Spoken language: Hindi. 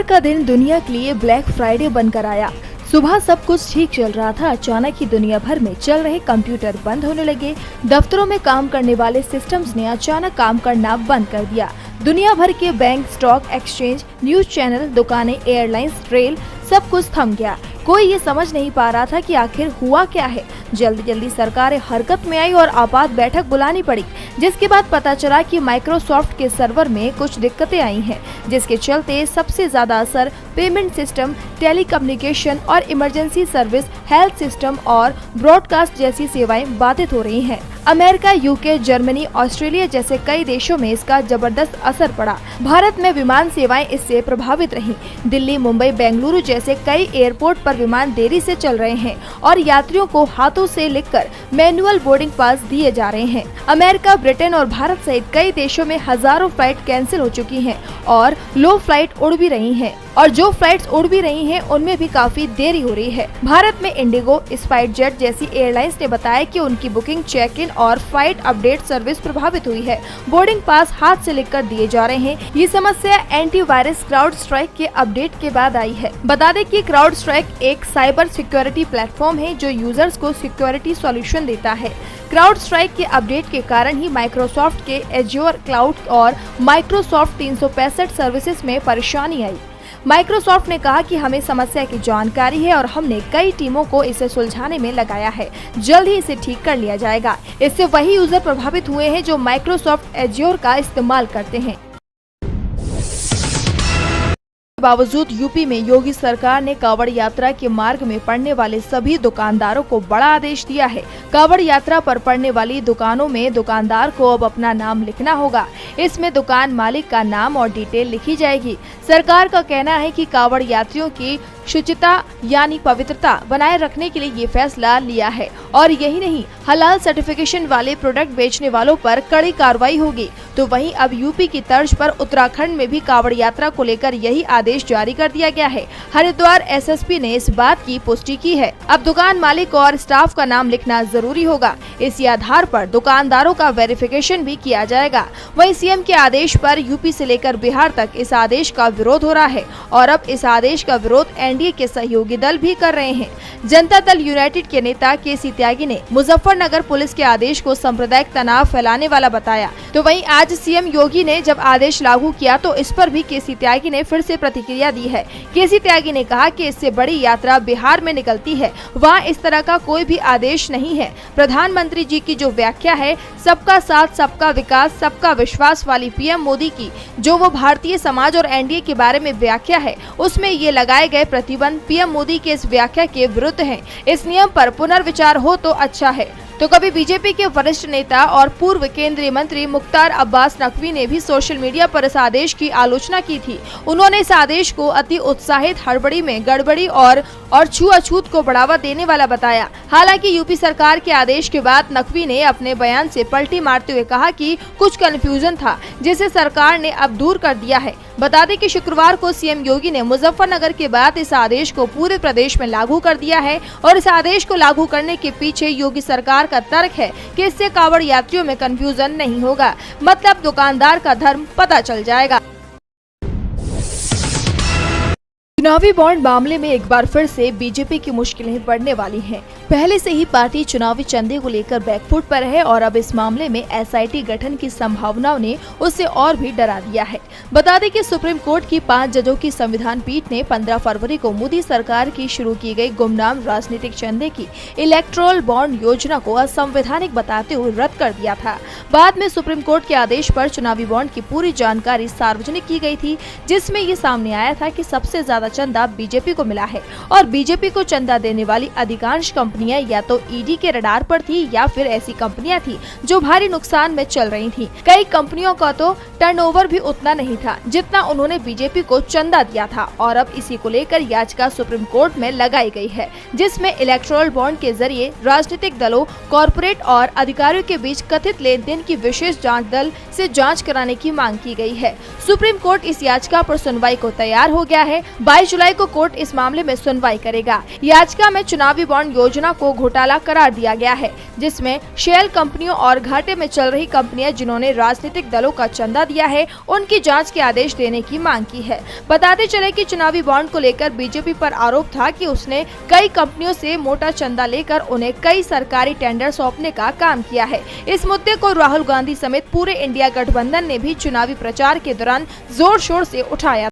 का दिन दुनिया के लिए ब्लैक फ्राइडे बनकर आया। सुबह सब कुछ ठीक चल रहा था, अचानक ही दुनिया भर में चल रहे कंप्यूटर बंद होने लगे। दफ्तरों में काम करने वाले सिस्टम्स ने अचानक काम करना बंद कर दिया। दुनिया भर के bank, stock exchange, news channel, दुकानें, एयरलाइंस, रेल सब कुछ थम गया। कोई ये समझ नहीं पा रहा था कि आखिर हुआ क्या है। जल्दी जल्दी सरकारें हरकत में आई और आपात बैठक बुलानी पड़ी, जिसके बाद पता चला कि माइक्रोसॉफ्ट के सर्वर में कुछ दिक्कतें आई हैं, जिसके चलते सबसे ज्यादा असर पेमेंट सिस्टम, टेलीकम्युनिकेशन और इमरजेंसी सर्विस, हेल्थ सिस्टम और ब्रॉडकास्ट जैसी सेवाएं बाधित हो रही हैं। अमेरिका, यूके, जर्मनी, ऑस्ट्रेलिया जैसे कई देशों में इसका जबरदस्त असर पड़ा। भारत में विमान सेवाएं इससे प्रभावित रहीं। दिल्ली, मुंबई, बेंगलुरु जैसे कई एयरपोर्ट पर विमान देरी से चल रहे हैं और यात्रियों को हाथों से लिखकर मैनुअल बोर्डिंग पास दिए जा रहे हैं। अमेरिका, ब्रिटेन और भारत सहित कई देशों में हजारों फ्लाइट कैंसिल हो चुकी हैं और लो फ्लाइट उड़ भी रही हैं, और जो फ्लाइट्स उड़ भी रही हैं उनमें भी काफी देरी हो रही है। भारत में इंडिगो, स्पाइसजेट जैसी एयरलाइंस ने बताया कि उनकी बुकिंग, चेक इन और फ्लाइट अपडेट सर्विस प्रभावित हुई है। बोर्डिंग पास हाथ से लिखकर दिए जा रहे हैं। ये समस्या एंटीवायरस क्राउड स्ट्राइक के अपडेट के बाद आई है। बता दें कि क्राउड स्ट्राइक एक साइबर सिक्योरिटी प्लेटफॉर्म है जो यूजर्स को सिक्योरिटी सॉल्यूशन देता है। क्राउड स्ट्राइक के अपडेट के कारण ही माइक्रोसॉफ्ट के एज्योर क्लाउड और माइक्रोसॉफ्ट 365 सर्विसेज में परेशानी आई। माइक्रोसॉफ्ट ने कहा कि हमें समस्या की जानकारी है और हमने कई टीमों को इसे सुलझाने में लगाया है। जल्द ही इसे ठीक कर लिया जाएगा। इससे वही यूजर प्रभावित हुए हैं जो माइक्रोसॉफ्ट एज्योर का इस्तेमाल करते हैं। बावजूद यूपी में योगी सरकार ने कांवड़ यात्रा के मार्ग में पड़ने वाले सभी दुकानदारों को बड़ा आदेश दिया है। कांवड़ यात्रा पर पड़ने वाली दुकानों में दुकानदार को अब अपना नाम लिखना होगा। इसमें दुकान मालिक का नाम और डिटेल लिखी जाएगी। सरकार का कहना है कि कांवड़ यात्रियों की शुचिता यानी पवित्रता बनाए रखने के लिए ये फैसला लिया है और यही नहीं, हलाल सर्टिफिकेशन वाले प्रोडक्ट बेचने वालों पर कड़ी कार्रवाई होगी। तो वहीं अब यूपी की तर्ज पर उत्तराखंड में भी कांवड़ यात्रा को लेकर यही आदेश जारी कर दिया गया है। हरिद्वार एसएसपी ने इस बात की पुष्टि की है। अब दुकान मालिक और स्टाफ का नाम लिखना जरूरी होगा। इसी आधार पर दुकानदारों का वेरिफिकेशन भी किया जाएगा। वहीं सीएम के आदेश पर यूपी से लेकर बिहार तक इस आदेश का विरोध हो रहा है और अब इस आदेश का विरोध एनडीए के सहयोगी दल भी कर रहे हैं। जनता दल यूनाइटेड के नेता केसी त्यागी ने मुजफ्फरनगर पुलिस के आदेश को सांप्रदायिक तनाव फैलाने वाला बताया। तो वहीं आज सीएम योगी ने जब आदेश लागू किया तो इस पर भी केसी त्यागी ने फिर से प्रतिक्रिया दी है। केसी त्यागी ने कहा कि इससे बड़ी यात्रा बिहार में निकलती है, वहाँ इस तरह का कोई भी आदेश नहीं है। प्रधानमंत्री जी की जो व्याख्या है सबका साथ, सबका विकास, सबका विश्वास वाली पीएम मोदी की जो वो भारतीय समाज और एनडीए के बारे में व्याख्या है, उसमें ये लगाए गए प्रतिबंध पीएम मोदी के इस व्याख्या के विरुद्ध हैं। इस नियम पर पुनर्विचार हो तो अच्छा है। तो कभी बीजेपी के वरिष्ठ नेता और पूर्व केंद्रीय मंत्री मुख्तार अब्बास नकवी ने भी सोशल मीडिया पर इस आदेश की आलोचना की थी। उन्होंने इस आदेश को अति उत्साहित, हड़बड़ी में गड़बड़ी और छुआछूत को बढ़ावा देने वाला बताया। हालांकि यूपी सरकार के आदेश के बाद नकवी ने अपने बयान से पलटी मारते हुए कहा कि कुछ कंफ्यूजन था जिसे सरकार ने अब दूर कर दिया है। बता दें कि शुक्रवार को सीएम योगी ने मुजफ्फरनगर के बाद इस आदेश को पूरे प्रदेश में लागू कर दिया है और इस आदेश को लागू करने के पीछे योगी सरकार का तर्क है कि इससे कांवड़ यात्रियों में कंफ्यूजन नहीं होगा, मतलब दुकानदार का धर्म पता चल जाएगा। चुनावी बॉन्ड मामले में एक बार फिर से बीजेपी की मुश्किलें बढ़ने वाली हैं। पहले से ही पार्टी चुनावी चंदे को लेकर बैकफुट पर है और अब इस मामले में एसआईटी गठन की संभावनाओं ने उसे और भी डरा दिया है। बता दें कि सुप्रीम कोर्ट की 5 जजों की संविधान पीठ ने 15 फरवरी को मोदी सरकार की शुरू की गई गुमनाम राजनीतिक चंदे की इलेक्टोरल बॉन्ड योजना को असंवैधानिक बताते हुए रद्द कर दिया था। बाद में सुप्रीम कोर्ट के आदेश पर चुनावी बॉन्ड की पूरी जानकारी सार्वजनिक की गई थी, जिसमें ये सामने आया था कि सबसे ज्यादा चंदा बीजेपी को मिला है और बीजेपी को चंदा देने वाली अधिकांश कंपनियां या तो ईडी के रडार पर थी या फिर ऐसी कंपनियां थी जो भारी नुकसान में चल रही थी। कई कंपनियों का तो टर्नओवर भी उतना नहीं था जितना उन्होंने बीजेपी को चंदा दिया था और अब इसी को लेकर याचिका सुप्रीम कोर्ट में लगाई गई है, जिसमें इलेक्टोरल बॉन्ड के जरिए राजनीतिक दलों, कॉर्पोरेट और अधिकारियों के बीच कथित लेन देन की विशेष जाँच दल से जाँच कराने की मांग की गई है। सुप्रीम कोर्ट इस याचिका पर सुनवाई को तैयार हो गया है। 22 जुलाई को कोर्ट इस मामले में सुनवाई करेगा। याचिका में चुनावी बॉन्ड योजना को घोटाला करार दिया गया है, जिसमें शेल कंपनियों और घाटे में चल रही कंपनियां जिन्होंने राजनीतिक दलों का चंदा दिया है, उनकी जांच के आदेश देने की मांग की है। बताते चले कि चुनावी बॉन्ड को लेकर बीजेपी पर आरोप था कि उसने कई कंपनियों से मोटा चंदा लेकर उन्हें कई सरकारी टेंडर सौंपने का काम किया है। इस मुद्दे को राहुल गांधी समेत पूरे इंडिया गठबंधन ने भी चुनावी प्रचार के दौरान जोर शोर से उठाया।